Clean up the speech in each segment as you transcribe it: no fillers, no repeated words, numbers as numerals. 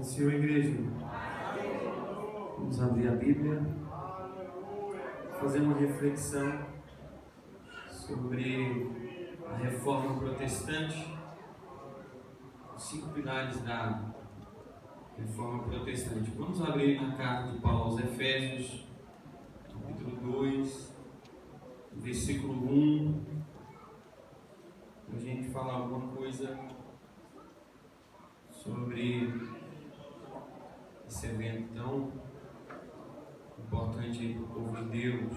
Paz do Senhor, igreja. Vamos abrir a Bíblia, fazer uma reflexão sobre a reforma protestante, os 5 pilares da reforma protestante. Vamos abrir na carta de Paulo aos Efésios, capítulo 2, versículo 1, para a gente falar alguma coisa sobre esse evento tão importante para o povo de Deus.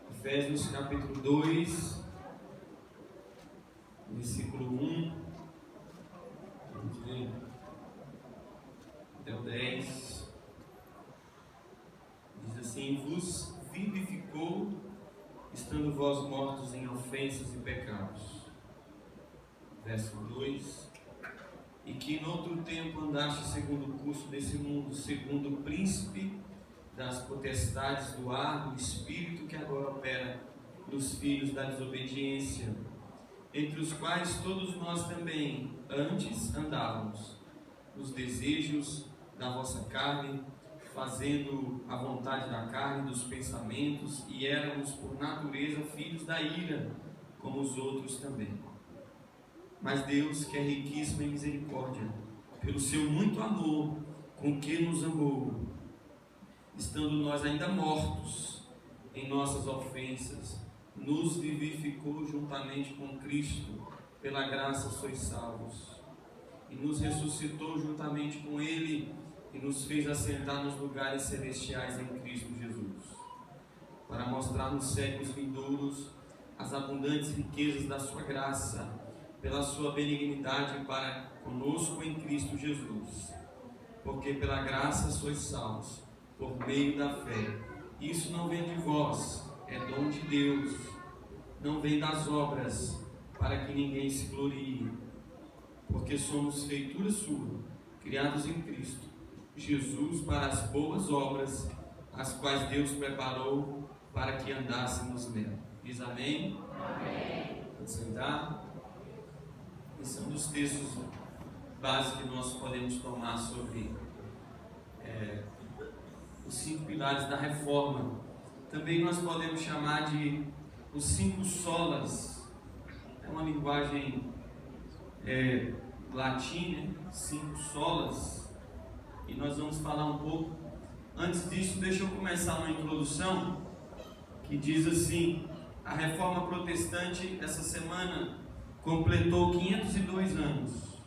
Efésios capítulo 2, versículo 1, vamos ver até o 10, diz assim: vos vivificou, estando vós mortos em ofensas e pecados. Verso 2: e que em outro tempo andaste segundo o curso desse mundo, segundo o príncipe das potestades do ar, do espírito que agora opera nos filhos da desobediência, entre os quais todos nós também antes andávamos, nos desejos da vossa carne, fazendo a vontade da carne e dos pensamentos, e éramos por natureza filhos da ira, como os outros também. Mas Deus, que é riquíssimo em misericórdia, pelo seu muito amor com que nos amou, estando nós ainda mortos em nossas ofensas, nos vivificou juntamente com Cristo, pela graça sois salvos, e nos ressuscitou juntamente com Ele, e nos fez assentar nos lugares celestiais em Cristo Jesus, para mostrar nos séculos vindouros as abundantes riquezas da sua graça, pela sua benignidade para conosco em Cristo Jesus. Porque pela graça sois salvos, por meio da fé. Isso não vem de vós, é dom de Deus, não vem das obras, para que ninguém se glorie. Porque somos feitura sua, criados em Cristo Jesus para as boas obras, as quais Deus preparou para que andássemos nela. Diz amém? Amém. Pode sentar. Esse é um dos textos básicos que nós podemos tomar sobre os 5 pilares da reforma. Também nós podemos chamar de os 5 solas. É uma linguagem latina, 5 solas. E nós vamos falar um pouco. Antes disso, deixa eu começar uma introdução que diz assim: a reforma protestante essa semana completou 502 anos.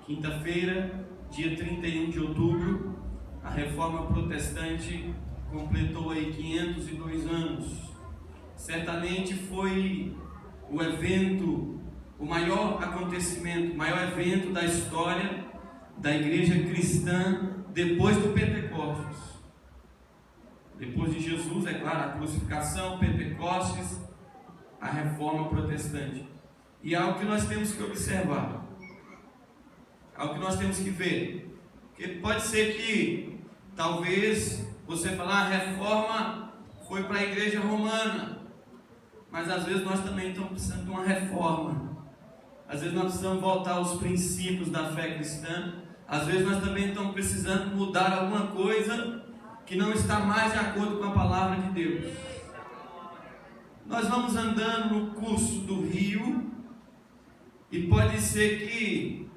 Quinta-feira, dia 31 de outubro, a reforma protestante completou aí 502 anos. Certamente foi o evento, o maior acontecimento, o maior evento da história da igreja cristã depois do Pentecostes. Depois de Jesus, é claro, a crucificação, Pentecostes, a reforma protestante. E é algo que nós temos que observar, algo que nós temos que ver, porque pode ser que talvez você falar, a reforma foi para a igreja romana, mas às vezes nós também estamos precisando de uma reforma. Às vezes nós precisamos voltar aos princípios da fé cristã. Às vezes nós também estamos precisando mudar alguma coisa que não está mais de acordo com a palavra de Deus. Nós vamos andando no curso do rio, e pode ser que,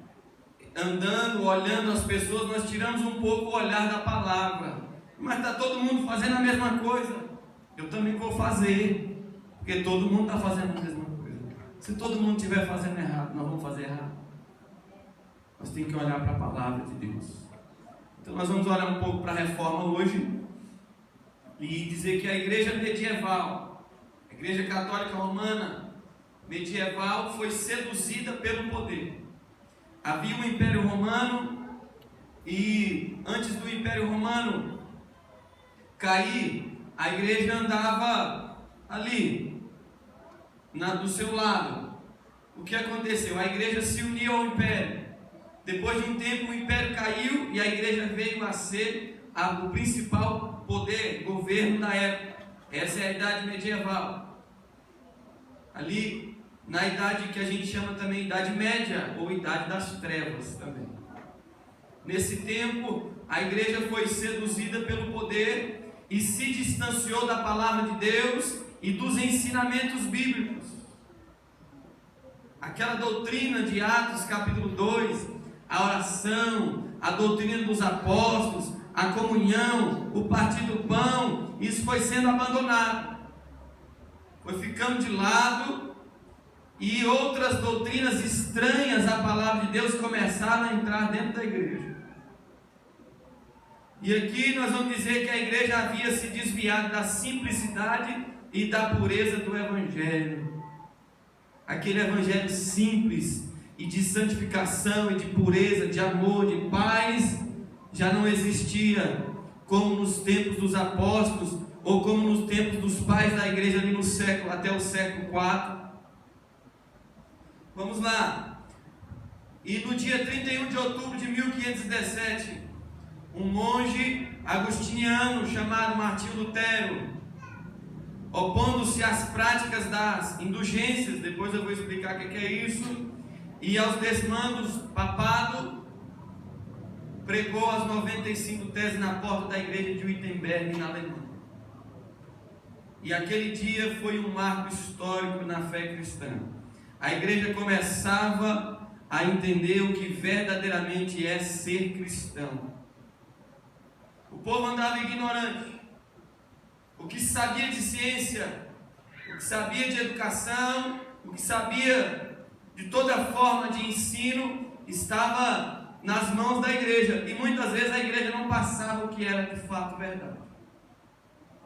andando, olhando as pessoas, nós tiramos um pouco o olhar da palavra. Mas está todo mundo fazendo a mesma coisa, eu também vou fazer, porque todo mundo está fazendo a mesma coisa. Se todo mundo estiver fazendo errado, nós vamos fazer errado. Nós temos que olhar para a palavra de Deus. Então nós vamos olhar um pouco para a reforma hoje, e dizer que a igreja medieval, a igreja católica romana medieval, foi seduzida pelo poder. Havia um Império Romano, e antes do Império Romano cair, a igreja andava ali, do seu lado. O que aconteceu? A igreja se uniu ao Império. Depois de um tempo, o Império caiu e a igreja veio a ser o principal poder, governo da época. Essa é a idade medieval. Ali, na idade que a gente chama também Idade Média, ou Idade das Trevas também. Nesse tempo, a igreja foi seduzida pelo poder e se distanciou da palavra de Deus e dos ensinamentos bíblicos. Aquela doutrina de Atos capítulo 2, a oração, a doutrina dos apóstolos, a comunhão, o partir do pão, isso foi sendo abandonado, foi ficando de lado, e outras doutrinas estranhas à palavra de Deus começaram a entrar dentro da igreja. E aqui nós vamos dizer que a igreja havia se desviado da simplicidade e da pureza do evangelho. Aquele evangelho simples e de santificação e de pureza, de amor, de paz, já não existia como nos tempos dos apóstolos ou como nos tempos dos pais da igreja ali no século, até o século IV. Vamos lá. E no dia 31 de outubro de 1517, um monge agostiniano chamado Martinho Lutero, opondo-se às práticas das indulgências, depois eu vou explicar o que é isso, e aos desmandos papado, pregou as 95 teses na porta da igreja de Wittenberg, na Alemanha. E aquele dia foi um marco histórico na fé cristã. A igreja começava a entender o que verdadeiramente é ser cristão. O povo andava ignorante. O que sabia de ciência, o que sabia de educação, o que sabia de toda forma de ensino, estava nas mãos da igreja. E muitas vezes a igreja não passava o que era de fato verdade.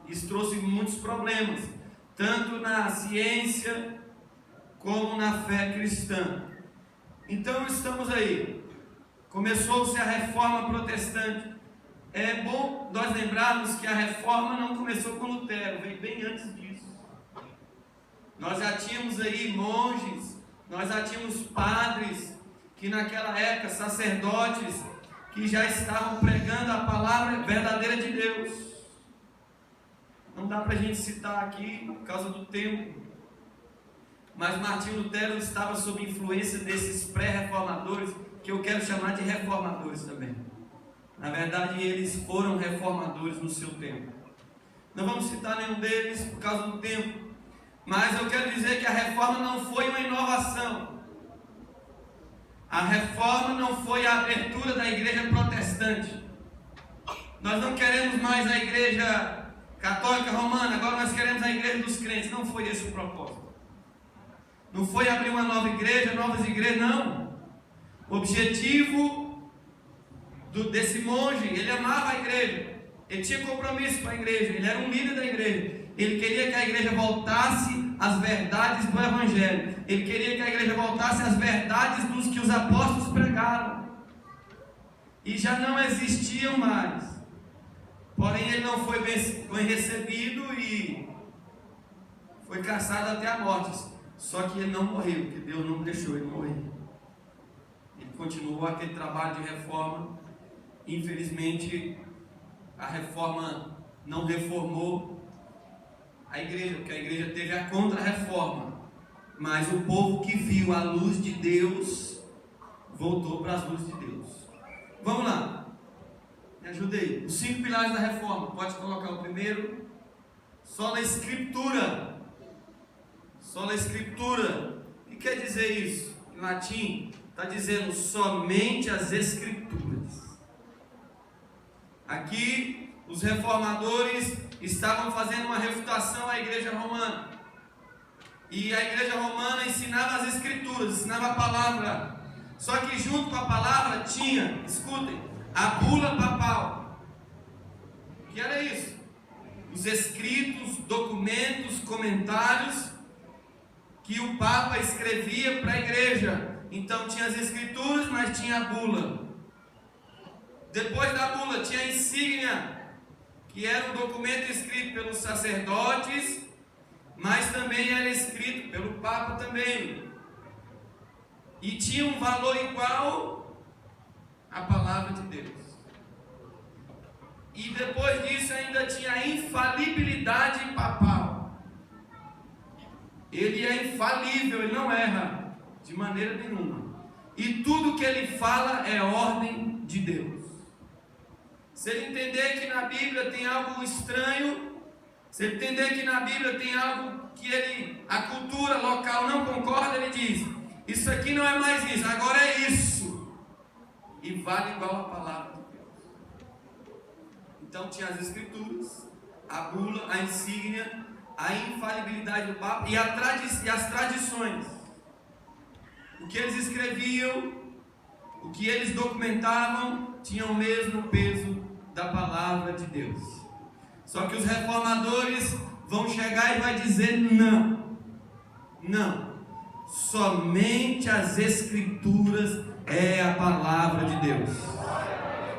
Isso trouxe muitos problemas, tanto na ciência como na fé cristã. Então estamos aí. Começou-se a reforma protestante. É bom nós lembrarmos que a reforma não começou com Lutero, veio bem antes disso. Nós já tínhamos aí monges, nós já tínhamos padres, que naquela época, sacerdotes, que já estavam pregando a palavra verdadeira de Deus. Não dá para a gente citar aqui por causa do tempo, mas Martinho Lutero estava sob influência desses pré-reformadores, que eu quero chamar de reformadores também. Na verdade, eles foram reformadores no seu tempo. Não vamos citar nenhum deles por causa do tempo, mas eu quero dizer que a reforma não foi uma inovação. A reforma não foi a abertura da igreja protestante. Nós não queremos mais a igreja católica romana, agora nós queremos a igreja dos crentes. Não foi esse o propósito. Não foi abrir uma nova igreja, novas igrejas, não. O objetivo desse monge, ele amava a igreja, ele tinha compromisso com a igreja, ele era um líder da igreja, ele queria que a igreja voltasse às verdades do evangelho, ele queria que a igreja voltasse às verdades dos que os apóstolos pregaram, e já não existiam mais. Porém ele não foi bem recebido e foi caçado até a morte. Só que ele não morreu, porque Deus não deixou ele morrer. Ele continuou aquele trabalho de reforma. Infelizmente, a reforma não reformou a igreja, porque a igreja teve a contra-reforma. Mas o povo que viu a luz de Deus, voltou para as luzes de Deus. Vamos lá, me ajude aí. Os 5 pilares da reforma, pode colocar o primeiro. Sola Escritura. Sola Escritura. O que quer dizer isso? Em latim, está dizendo somente as Escrituras. Aqui, os reformadores estavam fazendo uma refutação à igreja romana. E a igreja romana ensinava as Escrituras, ensinava a palavra. Só que junto com a palavra tinha, escutem, a bula papal. O que era isso? Os escritos, documentos, comentários que o Papa escrevia para a igreja. Então tinha as Escrituras, mas tinha a bula. Depois da bula tinha a insígnia, que era um documento escrito pelos sacerdotes, mas também era escrito pelo Papa também. E tinha um valor igual à palavra de Deus. E depois disso ainda tinha a infalibilidade papal. Ele é infalível, ele não erra de maneira nenhuma. E tudo que ele fala é ordem de Deus. se ele entender que na Bíblia tem algo estranho, se ele entender que na Bíblia tem algo que a cultura local não concorda, ele diz: isso aqui não é mais isso, agora é isso. E vale igual a palavra de Deus. Então tinha as escrituras, a bula, a insígnia, a infalibilidade do Papa e as tradições. O que eles escreviam, o que eles documentavam, tinha o mesmo peso da palavra de Deus. Só que os reformadores vão chegar e vai dizer: não, somente as escrituras é a palavra de Deus.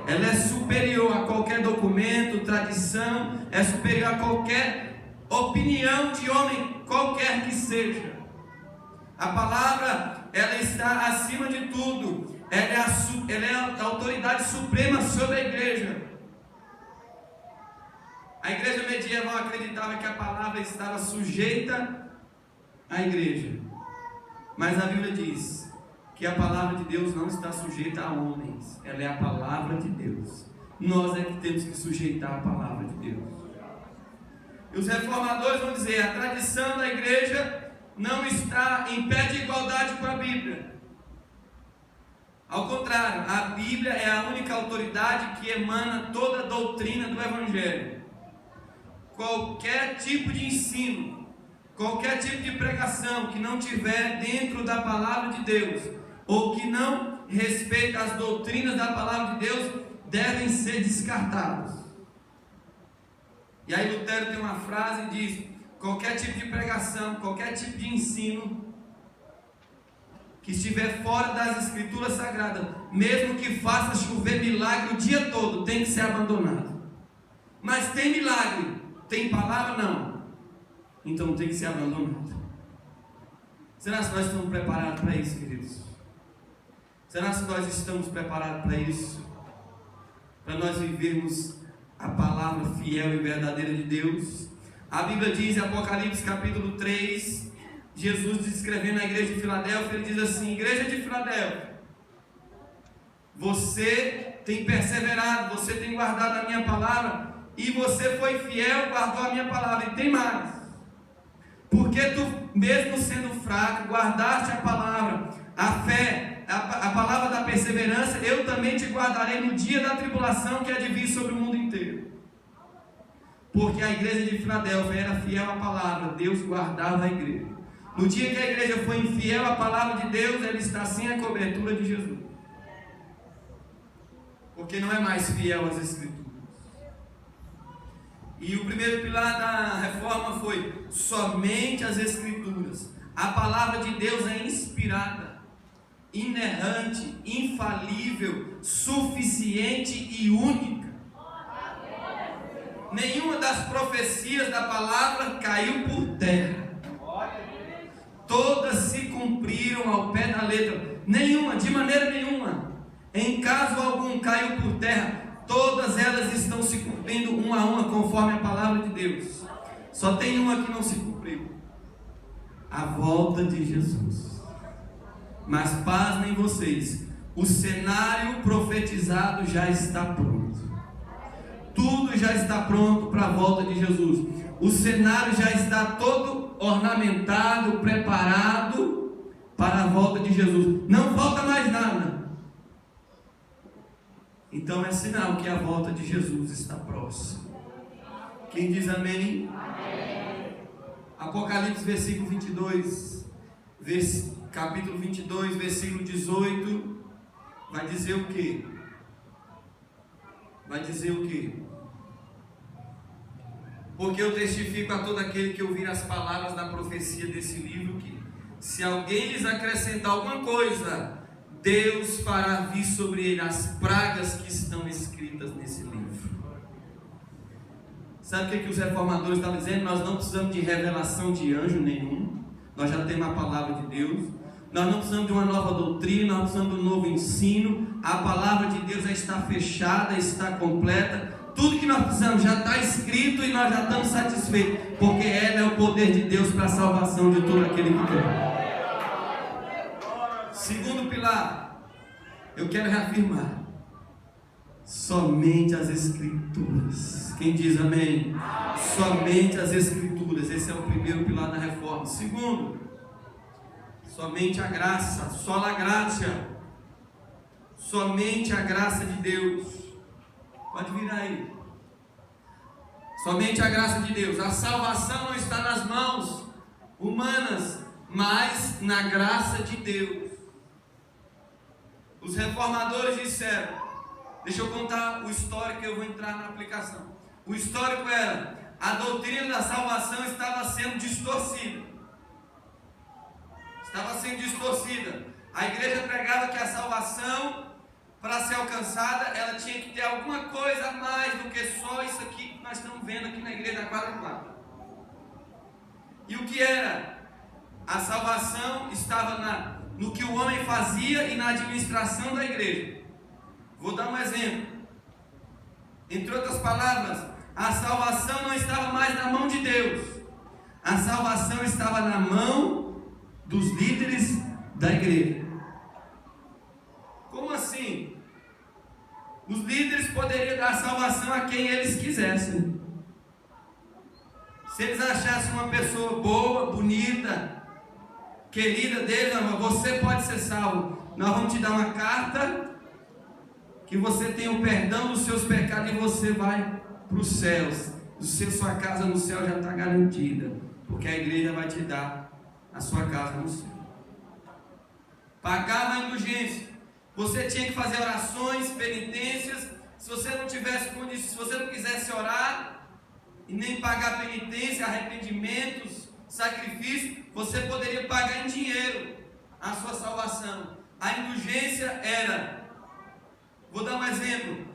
Ela é superior a qualquer documento, tradição, é superior a qualquer opinião de homem, qualquer que seja. A palavra, ela está acima de tudo. Ela é a autoridade suprema sobre a igreja. A igreja medieval acreditava que a palavra estava sujeita à igreja. Mas a Bíblia diz que a palavra de Deus não está sujeita a homens. Ela é a palavra de Deus. Nós é que temos que sujeitar a palavra de Deus. E os reformadores vão dizer: a tradição da igreja não está em pé de igualdade com a Bíblia. Ao contrário, a Bíblia é a única autoridade que emana toda a doutrina do Evangelho. Qualquer tipo de ensino, qualquer tipo de pregação que não tiver dentro da palavra de Deus, ou que não respeita as doutrinas da palavra de Deus, devem ser descartados. E aí Lutero tem uma frase e diz: qualquer tipo de pregação, qualquer tipo de ensino que estiver fora das escrituras sagradas, mesmo que faça chover milagre o dia todo, tem que ser abandonado. Mas tem milagre, tem palavra? Não. Então tem que ser abandonado. Será que nós estamos preparados para isso, queridos? Será que nós estamos preparados para isso? Para nós vivermos a palavra fiel e verdadeira de Deus? A Bíblia diz em Apocalipse capítulo 3, Jesus descrevendo a igreja de Filadélfia, ele diz assim: igreja de Filadélfia, você tem perseverado, você tem guardado a minha palavra, e você foi fiel, guardou a minha palavra. E tem mais: porque tu, mesmo sendo fraco, guardaste a palavra, a fé, a palavra da perseverança, eu também te guardarei no dia da tribulação que há de vir sobre o mundo inteiro. Porque a igreja de Filadélfia era fiel à palavra, Deus guardava a igreja. No dia que a igreja foi infiel à palavra de Deus, ela está sem a cobertura de Jesus, porque não é mais fiel às escrituras. E o primeiro pilar da reforma foi somente as escrituras. A palavra de Deus é inspirada, inerrante, infalível, suficiente e única. Nenhuma das profecias da palavra caiu por terra. Todas se cumpriram ao pé da letra. Nenhuma, de maneira nenhuma, em caso algum, caiu por terra. Todas elas estão se cumprindo uma a uma, conforme a palavra de Deus. Só tem uma que não se cumpriu: a volta de Jesus. Mas pasmem vocês, o cenário profetizado já está pronto. Tudo já está pronto para a volta de Jesus. O cenário já está todo ornamentado, preparado para a volta de Jesus. Não falta mais nada. Então é sinal que a volta de Jesus está próxima. Quem diz amém? Amém. Apocalipse versículo 22, capítulo 22, versículo 18, vai dizer o quê? Vai dizer o quê? Porque eu testifico a todo aquele que ouvir as palavras da profecia desse livro, que se alguém lhes acrescentar alguma coisa, Deus fará vir sobre ele as pragas que estão escritas nesse livro. Sabe o que os reformadores estavam dizendo? Nós não precisamos de revelação de anjo nenhum. Nós já temos a palavra de Deus. Nós não precisamos de uma nova doutrina, nós precisamos de um novo ensino. A palavra de Deus já está fechada, está completa. Tudo que nós precisamos já está escrito e nós já estamos satisfeitos, porque ela é o poder de Deus para a salvação de todo aquele que crê. Segundo pilar, eu quero reafirmar: Somente as Escrituras. Quem diz amém? Somente as Escrituras. Esse é o primeiro pilar da reforma. Segundo, somente a graça, sola gratia. Somente a graça de Deus. Pode virar aí. Somente a graça de Deus. A salvação não está nas mãos humanas, mas na graça de Deus. Os reformadores disseram, deixa eu contar o histórico que eu vou entrar na aplicação. O histórico era, a doutrina da salvação estava sendo distorcida. Estava sendo distorcida. A igreja pregava que a salvação, para ser alcançada, ela tinha que ter alguma coisa a mais do que só isso aqui que nós estamos vendo aqui na igreja da quadra 4. E o que era? A salvação estava no que o homem fazia e na administração da igreja. Vou dar um exemplo. Entre outras palavras, a salvação não estava mais na mão de Deus. A salvação estava na mão dos líderes da igreja. Como assim? Os líderes poderiam dar salvação a quem eles quisessem. Se eles achassem uma pessoa boa, bonita, querida deles, não, você pode ser salvo. Nós vamos te dar uma carta que você tem o perdão dos seus pecados e você vai para os céus. Sua casa no céu já está garantida, porque a igreja vai te dar a sua casa no céu. Pagava a indulgência. Você tinha que fazer orações, penitências. Se você não tivesse condição, se você não quisesse orar e nem pagar penitência, arrependimentos, sacrifício, você poderia pagar em dinheiro a sua salvação. A indulgência era, vou dar um exemplo.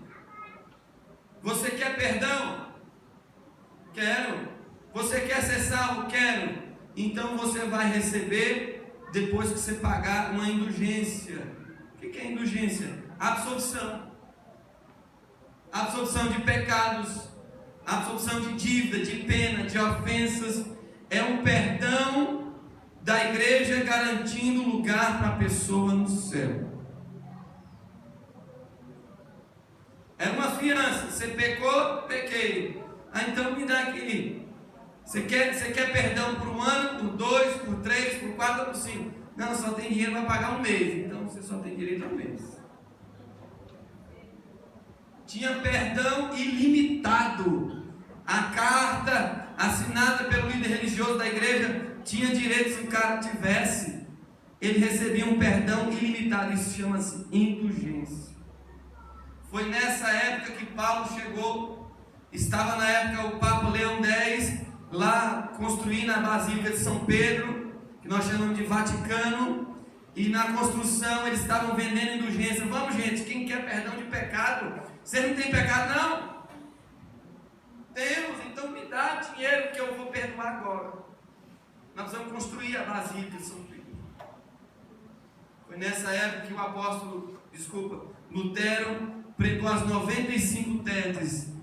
Você quer perdão? Quero. Você quer ser salvo? Quero. Então você vai receber depois que você pagar uma indulgência. O que é indulgência? Absolvição. Absolvição de pecados, absolvição de dívida, de pena, de ofensas. É um perdão da igreja garantindo lugar para a pessoa no céu. É uma fiança. Você pecou? Pequei. Então me dá aqui. Você quer perdão por 1 ano, por 2, por 3, por 4, por 5? Não, só tem dinheiro para pagar um mês. Então você só tem direito a um mês. Tinha perdão ilimitado. A carta assinada pelo líder religioso da igreja tinha direito, se o cara tivesse, ele recebia um perdão ilimitado. Isso chama-se indulgência. Foi nessa época que Paulo chegou. Estava na época o Papa Leão X lá construindo a Basílica de São Pedro, que nós chamamos de Vaticano, e na construção eles estavam vendendo indulgência. Vamos, gente, quem quer perdão de pecado? Você não tem pecado, não? Temos, então me dá dinheiro que eu vou perdoar agora. Nós vamos construir a Basílica de São Pedro. Foi nessa época que o apóstolo, Lutero pregou as 95 teses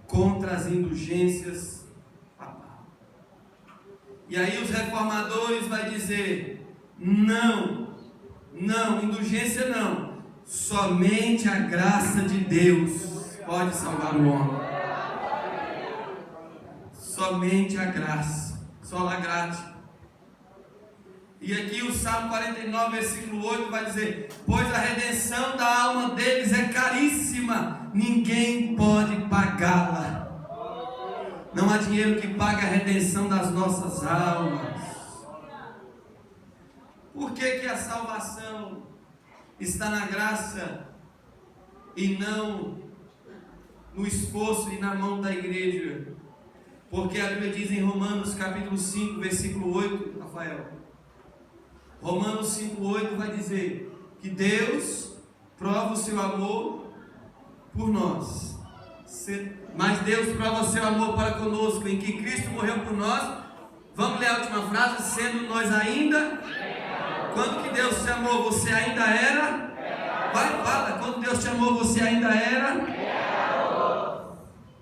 contra as indulgências. E aí os reformadores vão dizer, não, indulgência não, somente a graça de Deus pode salvar o homem. Somente a graça, sola gratia. E aqui o Salmo 49, versículo 8 vai dizer, pois a redenção da alma deles é caríssima, ninguém pode pagá-la. Não há dinheiro que pague a redenção das nossas almas. Por que a salvação está na graça e não no esforço e na mão da igreja? Porque a Bíblia diz em Romanos capítulo 5, versículo 8, Rafael. Romanos 5, 8 vai dizer que Deus prova o seu amor por nós. Mas Deus prova o seu amor para conosco, em que Cristo morreu por nós. Vamos ler a última frase, sendo nós ainda. Quando que Deus te amou, você ainda era? Vai, fala, quando Deus te amou, você ainda era?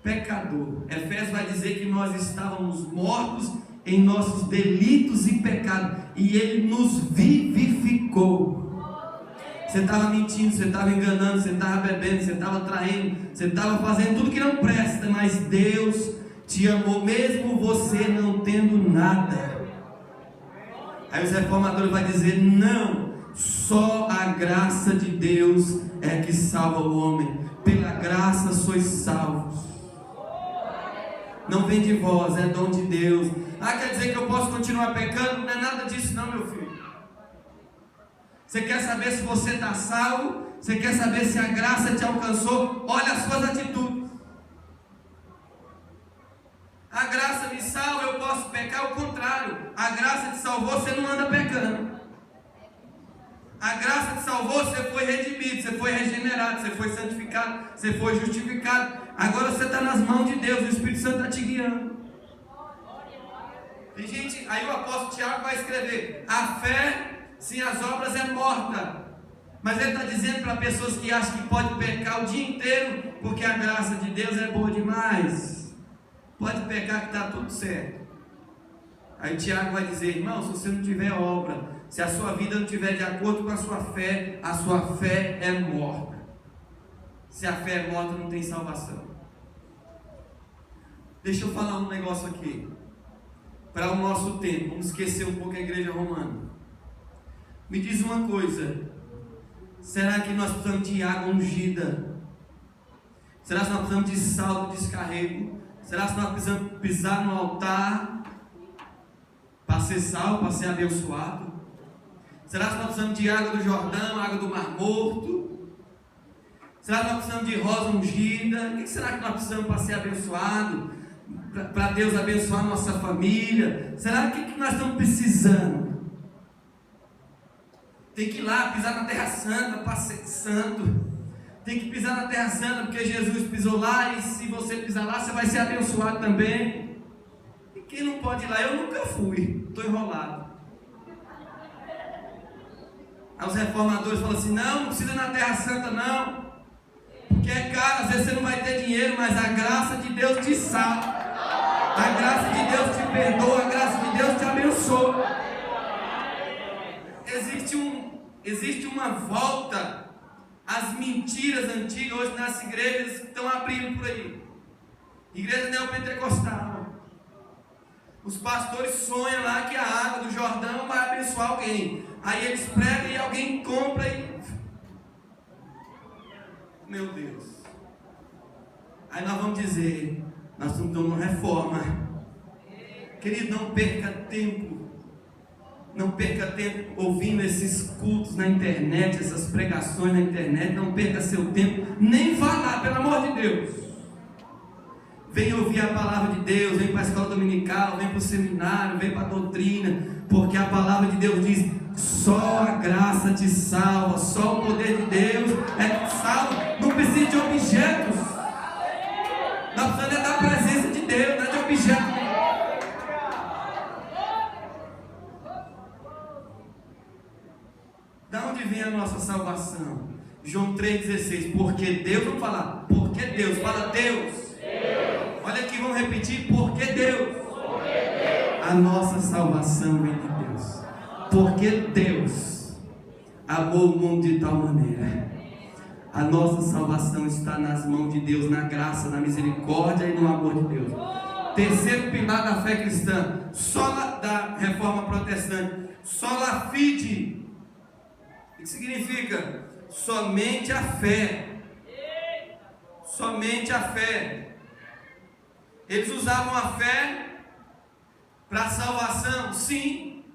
Pecador. Efésios vai dizer que nós estávamos mortos em nossos delitos e pecados, e Ele nos vivificou. Você estava mentindo, você estava enganando, você estava bebendo, você estava traindo, você estava fazendo tudo que não presta, mas Deus te amou, mesmo você não tendo nada. Aí os reformadores vão dizer: não, só a graça de Deus é que salva o homem, pela graça sois salvos. Não vem de vós, é dom de Deus. Quer dizer que eu posso continuar pecando? Não é nada disso não, meu filho. Você quer saber se você está salvo? Você quer saber se a graça te alcançou? Olha as suas atitudes. A graça me salva, eu posso pecar? O contrário, a graça te salvou, você não anda pecando. A graça te salvou, você foi redimido, você foi regenerado, você foi santificado, você foi justificado. Agora você está nas mãos de Deus, o Espírito Santo está te guiando. E gente, aí o apóstolo Tiago vai escrever: a fé sem as obras é morta. Mas ele está dizendo para pessoas que acham que pode pecar o dia inteiro, porque a graça de Deus é boa demais. Pode pecar que está tudo certo. Aí Tiago vai dizer: irmão, se você não tiver obra, se a sua vida não estiver de acordo com a sua fé é morta. Se a fé é morta, não tem salvação. Deixa eu falar um negócio aqui. Para o nosso tempo, vamos esquecer um pouco a igreja romana. Me diz uma coisa: será que nós precisamos de água ungida? Será que nós precisamos de sal do descarrego? Será que nós precisamos pisar no altar para ser salvo, para ser abençoado? Será que nós precisamos de água do Jordão, água do Mar Morto? Será que nós precisamos de rosa ungida? O que será que nós precisamos para ser abençoado? Para Deus abençoar a nossa família? Será que nós estamos precisando? Tem que ir lá pisar na terra santa para ser santo. Tem que pisar na terra santa porque Jesus pisou lá, e se você pisar lá, você vai ser abençoado também. E quem não pode ir lá? Eu nunca fui, estou enrolado. Aí os reformadores falam assim: não precisa ir na terra santa não, porque é caro, às vezes você não vai ter dinheiro, mas a graça de Deus te salva, a graça de Deus te perdoa, a graça de Deus te abençoa. Existe uma volta às mentiras antigas. Hoje nas igrejas estão abrindo por aí, igreja neopentecostal. Os pastores sonham lá que a água do Jordão vai abençoar alguém. Aí eles pregam e alguém compra e... meu Deus. Aí nós vamos dizer: nós estamos dando uma reforma. Querido, não perca tempo. Não perca tempo ouvindo esses cultos na internet, essas pregações na internet. Não perca seu tempo, nem vá lá, pelo amor de Deus. Vem ouvir a palavra de Deus, vem para a escola dominical, vem para o seminário, vem para a doutrina, porque a palavra de Deus diz: só a graça te salva, só o poder de Deus é que te salva. Não precisa de objetos, nós precisamos da presença de Deus, não é de objetos. Da onde vem a nossa salvação? João 3,16. Porque Deus, vamos falar, porque Deus, fala Deus. Olha aqui, vamos repetir: porque Deus. A nossa salvação vem de Deus. Porque Deus amou o mundo de tal maneira. A nossa salvação está nas mãos de Deus, na graça, na misericórdia e no amor de Deus. Terceiro pilar da fé cristã, sola da reforma protestante, sola fide. O que significa? Somente a fé. Somente a fé. Eles usavam a fé para salvação? Sim.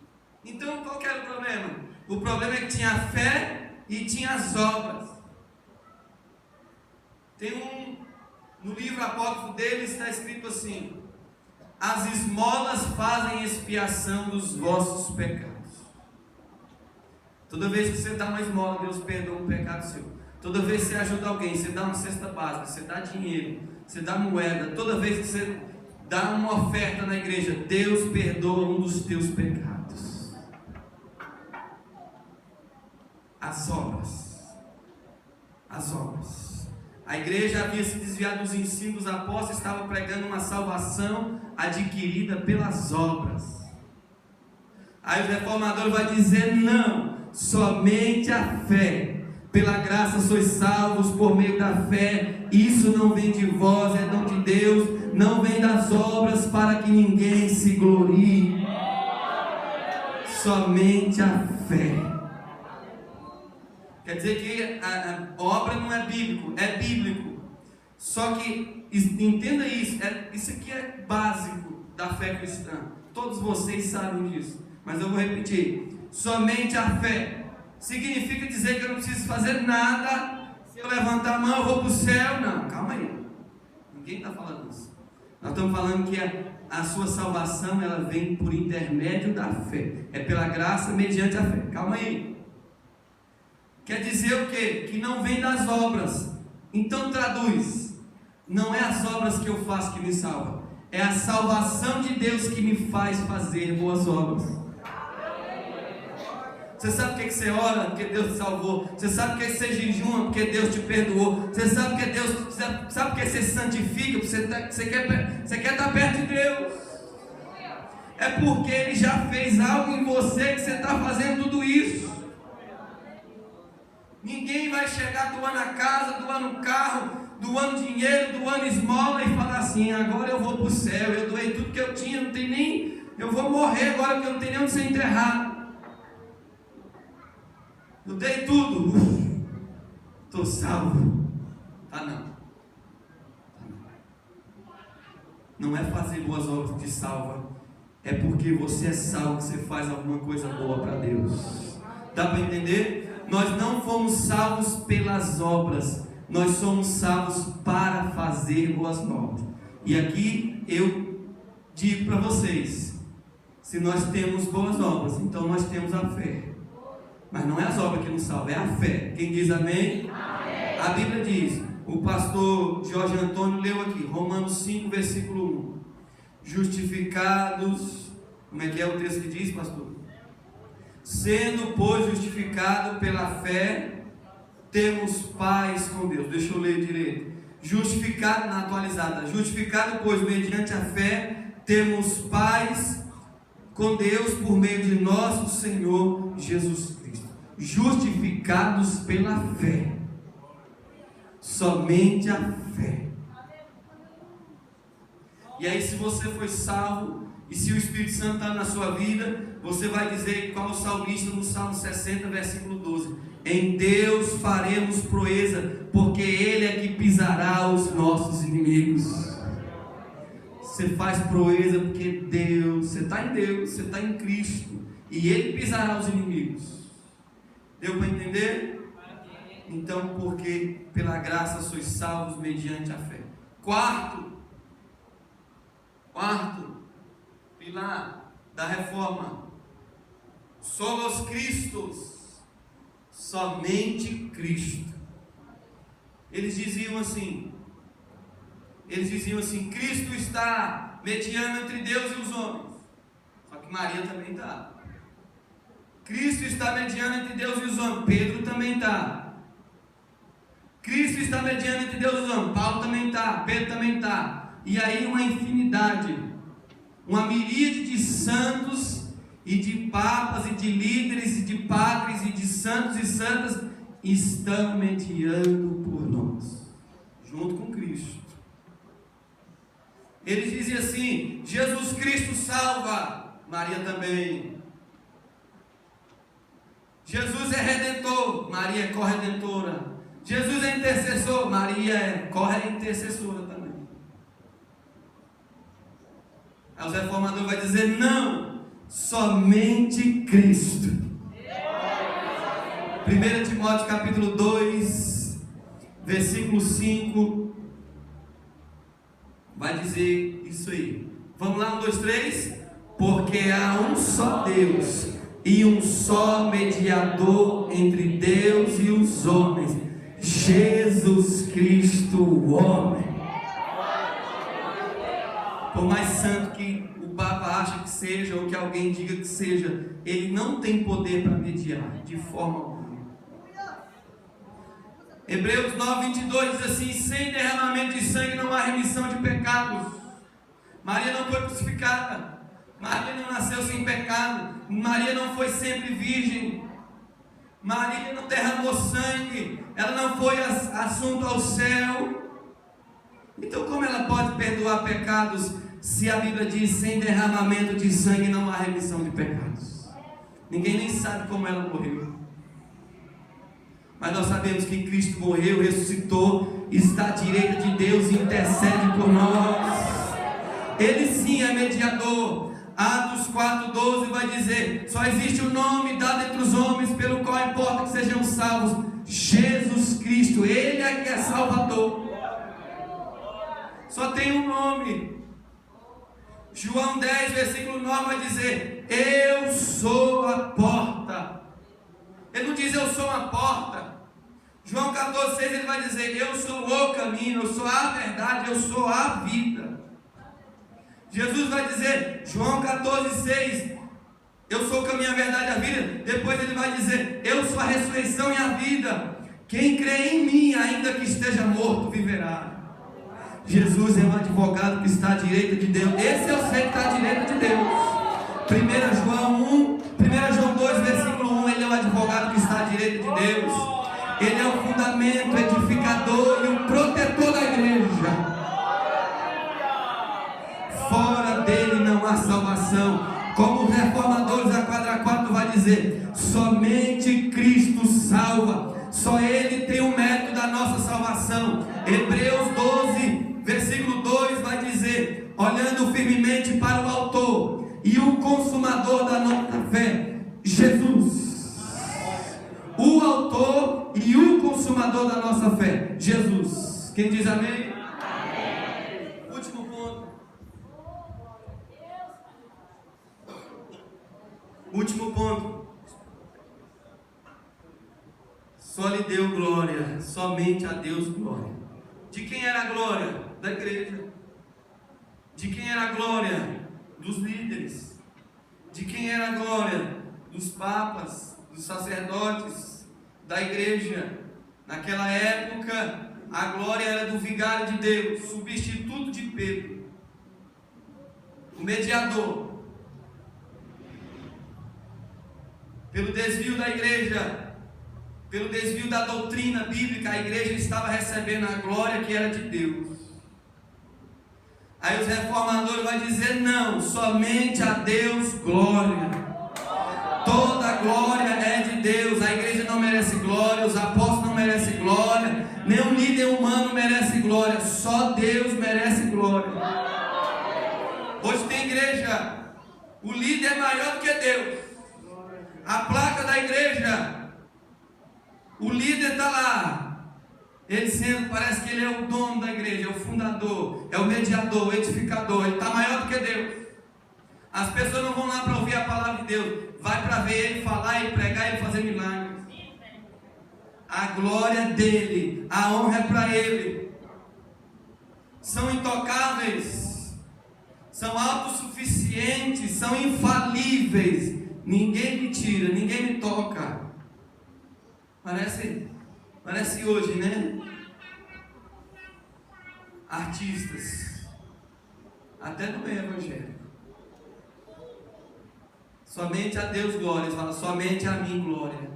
Então qual que era o problema? O problema é que tinha a fé e tinha as obras. No livro apócrifo deles está escrito assim: as esmolas fazem expiação dos vossos pecados. Toda vez que você dá uma esmola, Deus perdoa um pecado seu. Toda vez que você ajuda alguém, você dá uma cesta básica, você dá dinheiro, você dá moeda. Toda vez que você dá uma oferta na igreja, Deus perdoa um dos teus pecados. As obras. As obras. A igreja havia se desviado dos ensinos dos apóstolos, estava pregando uma salvação adquirida pelas obras. Aí o reformador vai dizer: não, somente a fé. Pela graça sois salvos por meio da fé. Isso não vem de vós, é dom de Deus. Não vem das obras para que ninguém se glorie. Somente a fé. Quer dizer que a obra não é bíblico, é bíblico. Só que, entenda isso, isso aqui é básico da fé cristã. Todos vocês sabem disso, mas eu vou repetir. Somente a fé significa dizer que eu não preciso fazer nada. Se eu levantar a mão eu vou para o céu. Não, calma aí, ninguém está falando isso. Nós estamos falando que a sua salvação ela vem por intermédio da fé. É pela graça mediante a fé. Calma aí. Quer dizer o quê? Que não vem das obras. Então traduz. Não é as obras que eu faço que me salvam. É a salvação de Deus que me faz fazer boas obras. Você sabe por que você ora? Porque Deus te salvou. Você sabe por que você jejuma? Porque Deus te perdoou. Você sabe que Deus, sabe por que você se santifica? Porque você quer estar perto de Deus. É porque Ele já fez algo em você que você está fazendo tudo isso. Ninguém vai chegar doando a casa, doando o carro, doando dinheiro, doando esmola e falar assim: agora eu vou para o céu, eu doei tudo que eu tinha, não tem nem, eu vou morrer agora porque eu não tenho nem onde ser enterrado. Eu dei tudo, estou salvo. Não. Não é fazer boas obras que te salva, é porque você é salvo que você faz alguma coisa boa para Deus. Dá para entender? Nós não fomos salvos pelas obras, nós somos salvos para fazer boas obras. E aqui eu digo para vocês: se nós temos boas obras, então nós temos a fé. Mas não é as obras que nos salvam, é a fé. Quem diz amém? Amém. A Bíblia diz, o pastor Jorge Antônio leu aqui, Romanos 5, versículo 1. Justificados, como é que é o texto que diz, pastor? Sendo, pois, justificado pela fé, temos paz com Deus. Deixa eu ler direito. Justificado, na atualizada. Justificado, pois, mediante a fé, temos paz com Deus por meio de nosso Senhor Jesus Cristo. Justificados pela fé. Somente a fé. E aí, se você foi salvo, e se o Espírito Santo está na sua vida, você vai dizer qual o salmista no Salmo 60, versículo 12: em Deus faremos proeza, porque Ele é que pisará os nossos inimigos. Você faz proeza porque Deus, você está em Deus, você está em Cristo, e Ele pisará os inimigos. Deu para entender? Então, porque pela graça sois salvos mediante a fé. Quarto pilar da reforma: solos Christos, somente Cristo. Eles diziam assim: Cristo está mediando entre Deus e os homens. Só que Maria também está. Cristo está mediando entre Deus e os homens. Pedro também está. Cristo está mediando entre Deus e os homens. Paulo também está. Pedro também está. E aí uma infinidade, uma miríade de santos e de papas e de líderes e de padres e de santos e santas estão mediando por nós, junto com Cristo. Eles dizem assim: Jesus Cristo salva, Maria também. Jesus é redentor, Maria é corredentora. Jesus é intercessor, Maria é corre-intercessora também. Aí os reformadores vão dizer: não, somente Cristo. 1 Timóteo capítulo 2, versículo 5, vai dizer isso aí. Vamos lá, 1, 2, 3. Porque há um só Deus e um só mediador entre Deus e os homens, Jesus Cristo, o homem. Por mais santo que o Papa acha que seja, ou que alguém diga que seja, ele não tem poder para mediar, de forma alguma. Hebreus 9, 22 diz assim: sem derramamento de sangue não há remissão de pecados. Maria não foi crucificada, Maria não nasceu sem pecado, Maria não foi sempre virgem, Maria não derramou sangue, ela não foi assunto ao céu. Então como ela pode perdoar pecados se a Bíblia diz sem derramamento de sangue não há remissão de pecados? Ninguém nem sabe como ela morreu. Mas nós sabemos que Cristo morreu, ressuscitou, está à direita de Deus e intercede por nós. Ele sim é mediador. Atos 4,12 vai dizer: só existe um nome dado entre os homens pelo qual importa que sejam salvos, Jesus Cristo. Ele é que é Salvador. Só tem um nome. João 10, versículo 9 vai dizer: eu sou a porta. Ele não diz eu sou a porta. João 14,6 ele vai dizer: eu sou o caminho, eu sou a verdade, eu sou a vida. Jesus vai dizer, João 14,6: eu sou o caminho, a verdade e a vida. Depois ele vai dizer: eu sou a ressurreição e a vida. Quem crê em mim, ainda que esteja morto, viverá. Jesus é um advogado que está à direita de Deus. Esse eu sei que está à direita de Deus. 1 João 2, versículo 1, ele é o advogado que está à direita de Deus. Ele é o fundamento, edificador e o protetor da igreja. Fora dele não há salvação. Como os reformadores a quadra 4 vai dizer: somente Cristo salva. Só Ele tem o mérito da nossa salvação. Hebreus 12, versículo 2 vai dizer: olhando firmemente para o autor e o consumador da nossa fé, Jesus. O autor e o consumador da nossa fé, Jesus. Quem diz amém? Amém. Último ponto. Último ponto. Só lhe deu glória, somente a Deus glória. De quem era a glória? Da igreja. De quem era a glória? Dos líderes. De quem era a glória? Dos papas, dos sacerdotes, da igreja. Naquela época, a glória era do vigário de Deus, substituto de Pedro, o mediador. Pelo desvio da igreja, pelo desvio da doutrina bíblica, a igreja estava recebendo a glória que era de Deus. Aí os reformadores vão dizer: não, somente a Deus glória. Toda a glória é de Deus. A igreja não merece glória, os apóstolos não merecem glória, nenhum líder humano merece glória, só Deus merece glória. Hoje tem igreja, o líder é maior do que Deus. A placa da igreja, o líder está lá, ele sendo, parece que ele é o dono da igreja, é o fundador, é o mediador, o edificador, ele está maior do que Deus. As pessoas não vão lá para ouvir a palavra de Deus, vai para ver ele falar, ele pregar, ele fazer milagres. A glória é dele, a honra é para ele. São intocáveis, são autossuficientes, são infalíveis. Ninguém me tira, ninguém me toca. Parece hoje, né? Artistas, até no meio evangélico. Somente a Deus glória. Ele fala: somente a mim glória.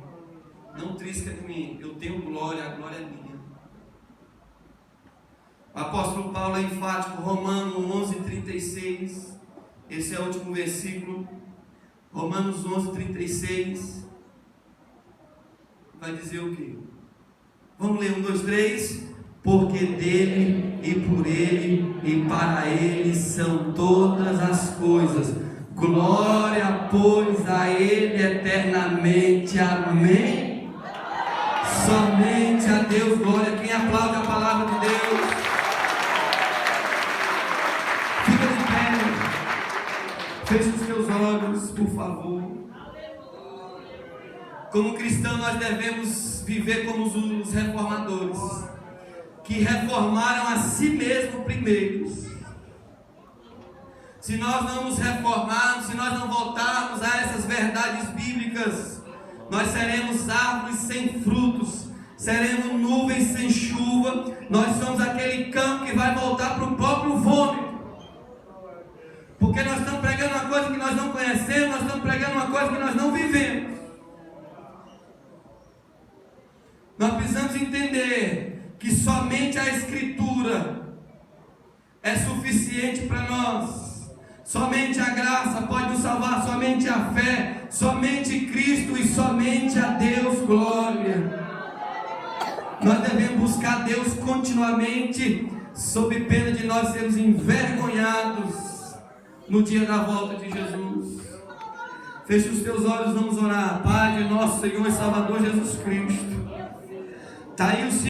Não trisca de mim, eu tenho glória, a glória é minha. O apóstolo Paulo é enfático, Romanos 11:36. Esse é o último versículo. Romanos 11:36 vai dizer o quê? Vamos ler 1, 2, 3. Porque dele e por ele e para ele são todas as coisas. Glória, pois, a ele eternamente. Amém. Somente a Deus glória. Quem aplaude a palavra de Deus, fica de pé. Feche os teus olhos, por favor. Como cristão, nós devemos viver como os reformadores, que reformaram a si mesmos primeiros. Se nós não nos reformarmos, se nós não voltarmos a essas verdades bíblicas, nós seremos árvores sem frutos, seremos nuvens sem chuva, nós somos aquele campo que vai voltar para o próprio vômito. Porque nós estamos pregando uma coisa que nós não conhecemos, nós estamos pregando uma coisa que nós não vivemos. entender que somente a Escritura é suficiente para nós, somente a graça pode nos salvar, somente a fé, somente Cristo e somente a Deus glória. Nós devemos buscar Deus continuamente, sob pena de nós sermos envergonhados no dia da volta de Jesus. Feche os teus olhos, vamos orar. Pai de nosso Senhor e Salvador Jesus Cristo, está aí o Senhor.